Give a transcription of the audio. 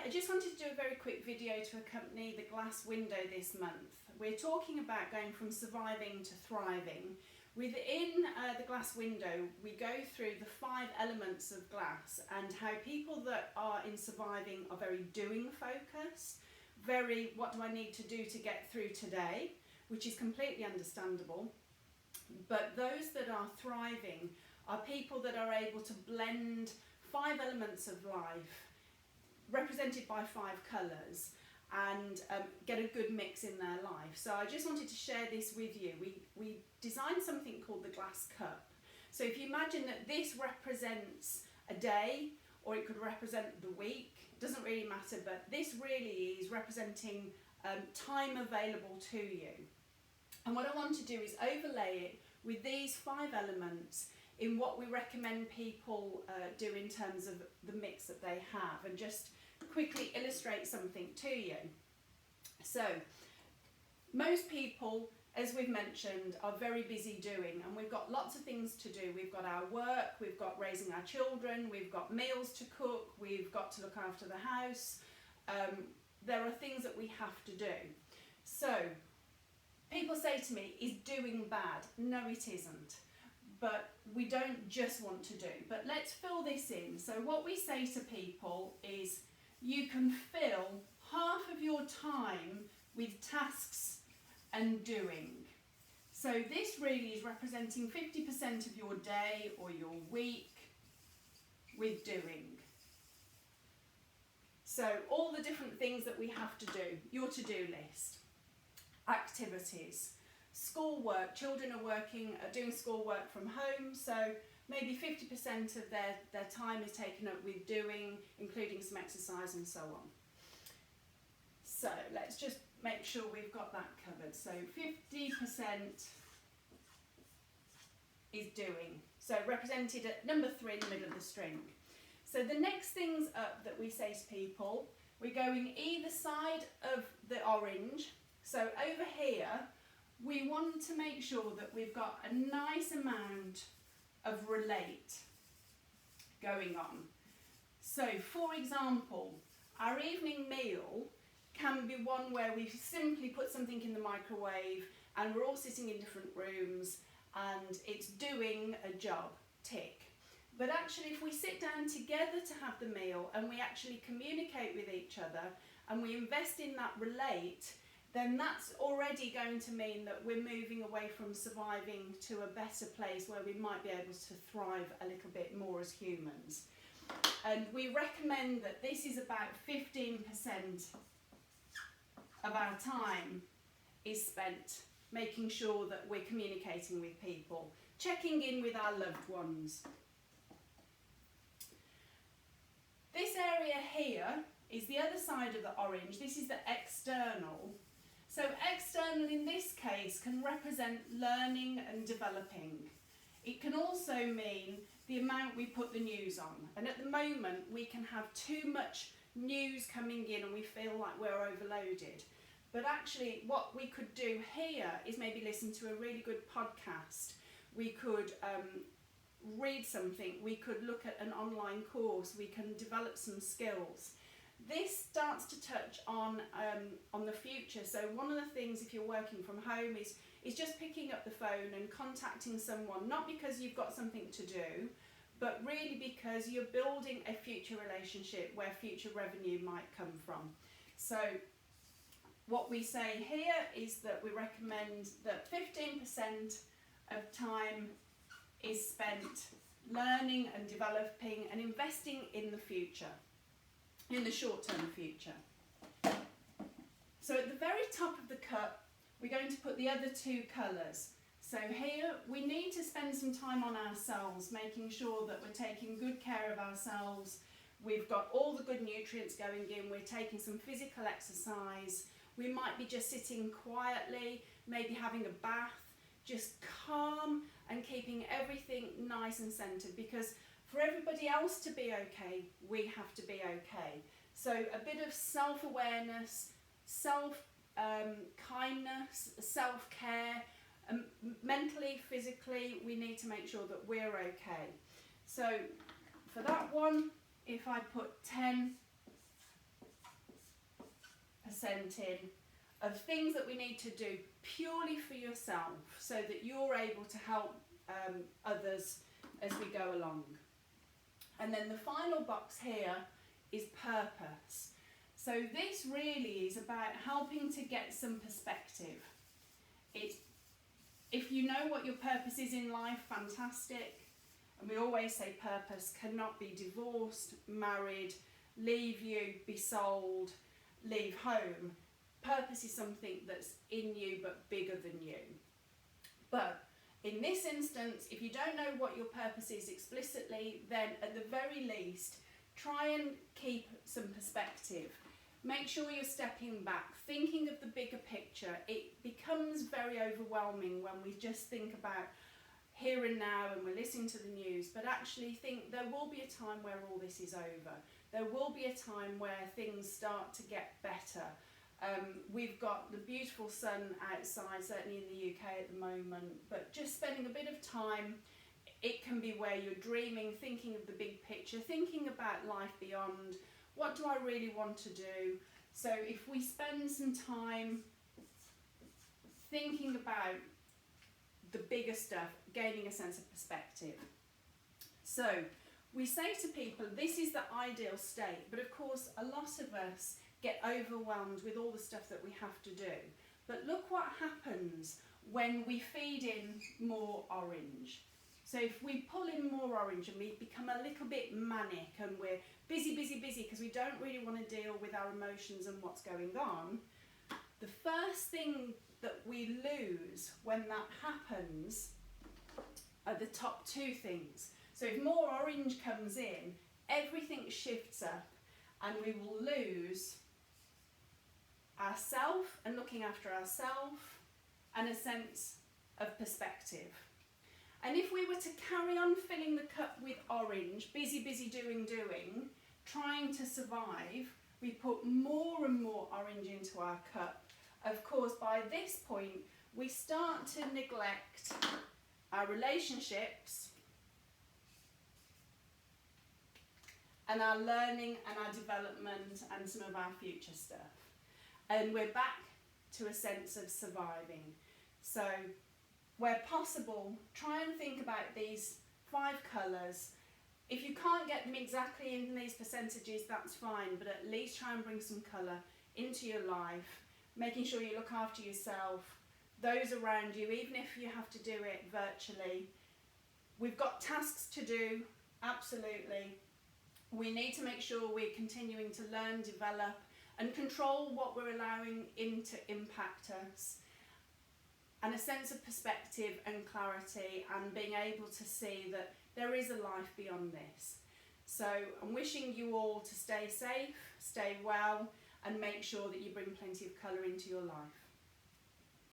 I just wanted to do a very quick video to accompany the GLAS Window this month. We're talking about going from surviving to thriving. Within the GLAS Window, we go through the 5 elements of GLAS and how people that are in surviving are very doing focused, very what do I need to do to get through today, which is completely understandable. But those that are thriving are people that are able to blend 5 elements of life represented by 5 colours and get a good mix in their life. So I just wanted to share this with you. We designed something called the GLAS Cup. So if you imagine that this represents a day, or it could represent the week, it doesn't really matter, but this really is representing time available to you. And what I want to do is overlay it with these 5 elements in what we recommend people do in terms of the mix that they have, and just quickly illustrate something to you. So most people, as we've mentioned, are very busy doing, and we've got lots of things to do. We've got our work, we've got raising our children, we've got meals to cook, we've got to look after the house. There are things that we have to do. So people say to me, is doing bad? No, it isn't. But we don't just want to do. But let's fill this in. So what we say to people is, you can fill half of your time with tasks and doing. So this really is representing 50% of your day or your week with doing. So all the different things that we have to do, your to-do list, activities, schoolwork. Children are doing schoolwork from home, so maybe 50% of their time is taken up with doing, including some exercise and so on. So let's just make sure we've got that covered. So 50% is doing. So represented at number 3 in the middle of the string. So the next things up that we say to people, we're going either side of the orange. So over here, we want to make sure that we've got a nice amount of relate going on. So for example, our evening meal can be one where we simply put something in the microwave and we're all sitting in different rooms and it's doing a job, tick. But actually if we sit down together to have the meal and we actually communicate with each other and we invest in that relate, then that's already going to mean that we're moving away from surviving to a better place where we might be able to thrive a little bit more as humans. And we recommend that this is about 15% of our time is spent making sure that we're communicating with people, checking in with our loved ones. This area here is the other side of the orange. This is the external. So external in this case can represent learning and developing. It can also mean the amount we put the news on. And at the moment we can have too much news coming in and we feel like we're overloaded. But actually what we could do here is maybe listen to a really good podcast. We could read something, we could look at an online course, we can develop some skills. This starts to touch on the future. So one of the things if you're working from home is just picking up the phone and contacting someone, not because you've got something to do, but really because you're building a future relationship where future revenue might come from. So what we say here is that we recommend that 15% of time is spent learning and developing and investing in the future, in the short-term future. So at the very top of the cup, we're going to put the other 2 colours. So here we need to spend some time on ourselves, making sure that we're taking good care of ourselves. We've got all the good nutrients going in, we're taking some physical exercise. We might be just sitting quietly, maybe having a bath, just calm and keeping everything nice and centered, because for everybody else to be okay, we have to be okay. So a bit of self-awareness, self-kindness, self-care, mentally, physically, we need to make sure that we're okay. So for that one, if I put 10 in of things that we need to do purely for yourself so that you're able to help others as we go along. And then the final box here is purpose. So this really is about helping to get some perspective. If you know what your purpose is in life, fantastic. And we always say purpose cannot be divorced, married, leave you, be sold, leave home. Purpose is something that's in you but bigger than you. But in this instance, if you don't know what your purpose is explicitly, then at the very least, try and keep some perspective. Make sure you're stepping back, thinking of the bigger picture. It becomes very overwhelming when we just think about here and now and we're listening to the news, but actually think there will be a time where all this is over. There will be a time where things start to get better. We've got the beautiful sun outside, certainly in the UK at the moment, but just spending a bit of time, it can be where you're dreaming, thinking of the big picture, thinking about life beyond. What do I really want to do? So if we spend some time thinking about the bigger stuff, gaining a sense of perspective. So we say to people, this is the ideal state, but of course a lot of us get overwhelmed with all the stuff that we have to do. But look what happens when we feed in more orange. So if we pull in more orange and we become a little bit manic and we're busy because we don't really want to deal with our emotions and what's going on, the first thing that we lose when that happens are the top two things. So if more orange comes in, everything shifts up and we will lose ourselves and looking after ourselves and a sense of perspective. And if we were to carry on filling the cup with orange, busy, doing, trying to survive, we put more and more orange into our cup. Of course, by this point, we start to neglect our relationships and our learning and our development and some of our future stuff. And we're back to a sense of surviving. So where possible, try and think about these 5 colours. If you can't get them exactly in these percentages, that's fine, but at least try and bring some colour into your life, making sure you look after yourself, those around you, even if you have to do it virtually. We've got tasks to do, absolutely. We need to make sure we're continuing to learn, develop, and control what we're allowing in to impact us. And a sense of perspective and clarity and being able to see that there is a life beyond this. So I'm wishing you all to stay safe, stay well, and make sure that you bring plenty of colour into your life.